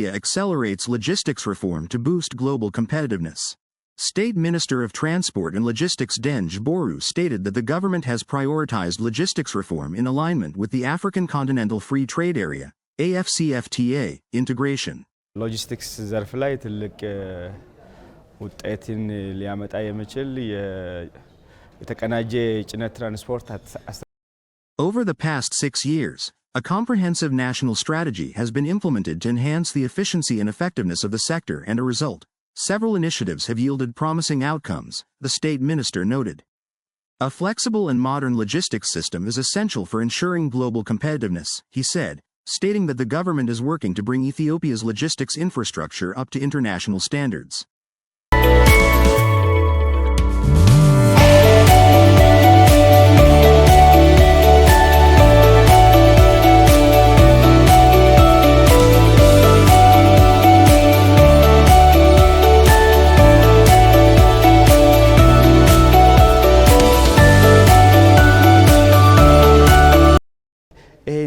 Ethiopia accelerates logistics reform to boost global competitiveness. State Minister of Transport and Logistics Denge Boru stated that the government has prioritized logistics reform in alignment with the African Continental Free Trade Area, AFCFTA, integration. ሎጂስቲክስ ዘርፍ ላይ ትልቅ ውጤትን ሊያመጣ የሚችል የተቀናጀ ጭነት ትራንስፖርት Over the past 6 years, a comprehensive national strategy has been implemented to enhance the efficiency and effectiveness of the sector, and as a result, several initiatives have yielded promising outcomes, the state minister noted. A flexible and modern logistics system is essential for ensuring global competitiveness, he said, stating that the government is working to bring Ethiopia's logistics infrastructure up to international standards.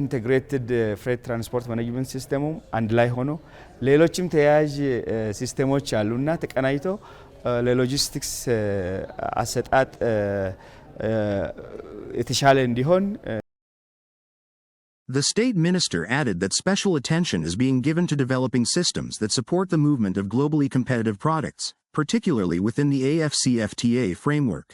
ኢንተግሬትድ ፍሬት ትራንስፖርት ማኔጅመንት ሲስተሙ አንድ ላይ ሆኖ ሌሎችም ተያያዥ ሲስተሞች አሉና ተቀናይቶ ለሎጂስቲክስ አሰጣጥ የተሻለ እንዲሆን The state minister added that special attention is being given to developing systems that support the movement of globally competitive products, particularly within the AFCFTA framework.